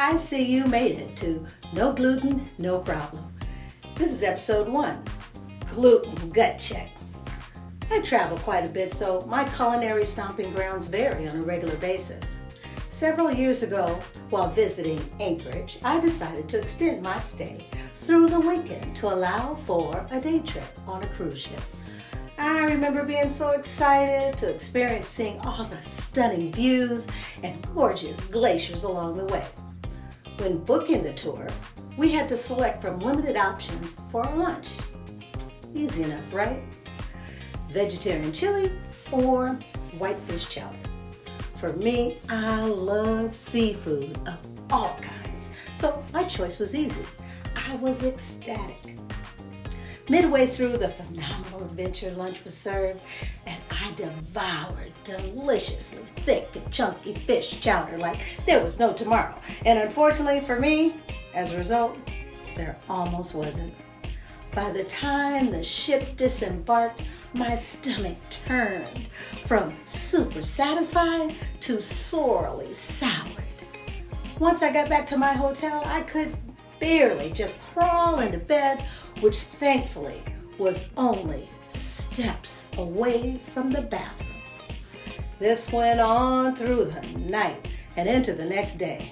I see you made it to No Gluten, No Problem. This is episode 1, Gluten Gut Check. I travel quite a bit, so my culinary stomping grounds vary on a regular basis. Several years ago, while visiting Anchorage, I decided to extend my stay through the weekend to allow for a day trip on a cruise ship. I remember being so excited to experience seeing all the stunning views and gorgeous glaciers along the way. When booking the tour, we had to select from limited options for our lunch. Easy enough, right? Vegetarian chili or whitefish chowder. For me, I love seafood of all kinds, so my choice was easy. I was ecstatic. Midway through the phenomenal adventure, lunch was served, and I devoured deliciously thick and chunky fish chowder like there was no tomorrow. And unfortunately for me, as a result, there almost wasn't. By the time the ship disembarked, my stomach turned from super satisfied to sorely soured. Once I got back to my hotel, I could barely just crawl into bed, which thankfully was only steps away from the bathroom. This went on through the night and into the next day.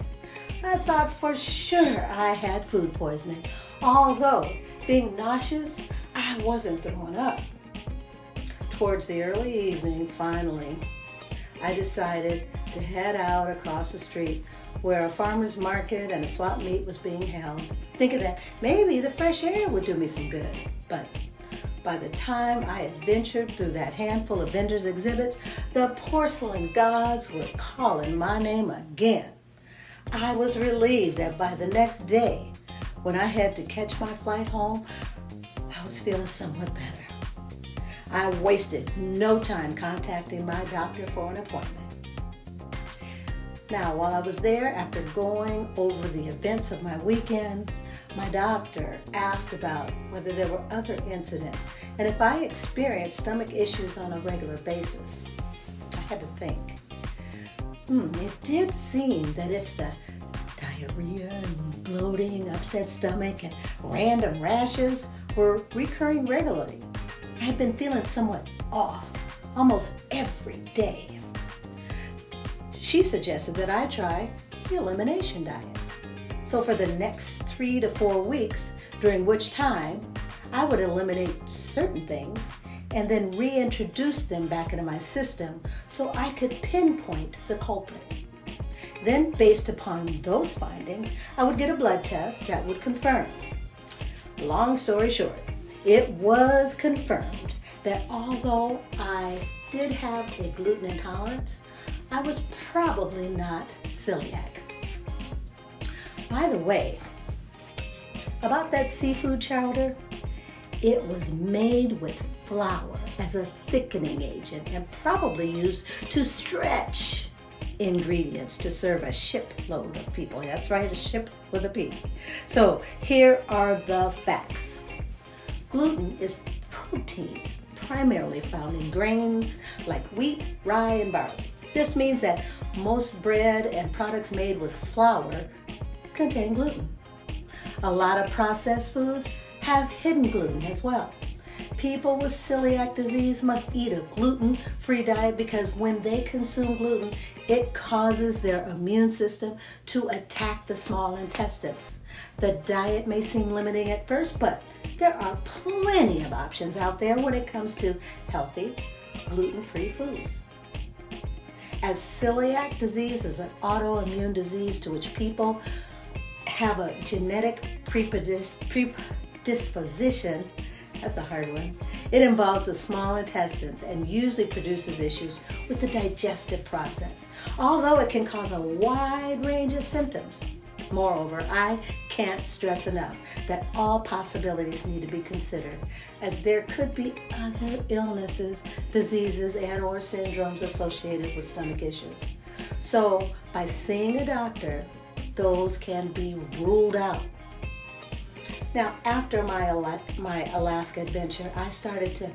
I thought for sure I had food poisoning, although being nauseous, I wasn't throwing up. Towards the early evening, finally, I decided to head out across the street where a farmer's market and a swap meet was being held, thinking that maybe the fresh air would do me some good. But by the time I had ventured through that handful of vendors' exhibits, the porcelain gods were calling my name again. I was relieved that by the next day, when I had to catch my flight home, I was feeling somewhat better. I wasted no time contacting my doctor for an appointment. Now, while I was there, after going over the events of my weekend, my doctor asked about whether there were other incidents and if I experienced stomach issues on a regular basis. I had to think. It did seem that if the diarrhea and bloating, upset stomach, and random rashes were recurring regularly, I had been feeling somewhat off almost every day. She suggested that I try the elimination diet. So for the next 3 to 4 weeks, during which time I would eliminate certain things and then reintroduce them back into my system so I could pinpoint the culprit. Then, based upon those findings, I would get a blood test that would confirm. Long story short, it was confirmed that although I did have a gluten intolerance, I was probably not celiac. By the way, about that seafood chowder, it was made with flour as a thickening agent and probably used to stretch ingredients to serve a shipload of people. That's right, a ship with a P. So here are the facts. Gluten is protein primarily found in grains like wheat, rye, and barley. This means that most bread and products made with flour contain gluten. A lot of processed foods have hidden gluten as well. People with celiac disease must eat a gluten-free diet because when they consume gluten, it causes their immune system to attack the small intestines. The diet may seem limiting at first, but there are plenty of options out there when it comes to healthy, gluten-free foods. As celiac disease is an autoimmune disease to which people have a genetic predisposition, that's a hard one. It involves the small intestines and usually produces issues with the digestive process, although it can cause a wide range of symptoms. Moreover, I can't stress enough that all possibilities need to be considered, as there could be other illnesses, diseases, and/or syndromes associated with stomach issues. So, by seeing a doctor, those can be ruled out. Now, after my Alaska adventure, I started to,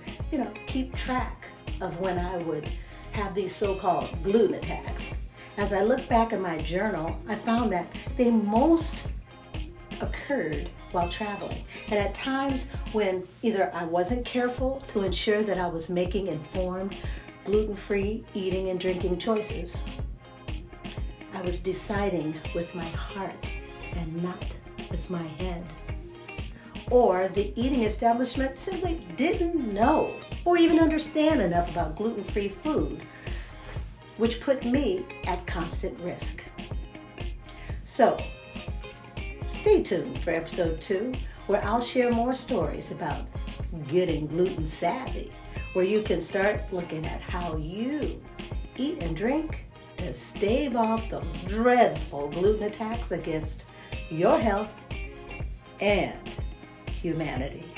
keep track of when I would have these so-called gluten attacks. As I look back at my journal, I found that they most occurred while traveling, and at times when either I wasn't careful to ensure that I was making informed, gluten-free eating and drinking choices. I was deciding with my heart and not with my head. Or the eating establishment simply didn't know or even understand enough about gluten-free food, which put me at constant risk. So, stay tuned for episode 2, where I'll share more stories about getting gluten savvy, where you can start looking at how you eat and drink to stave off those dreadful gluten attacks against your health and humanity.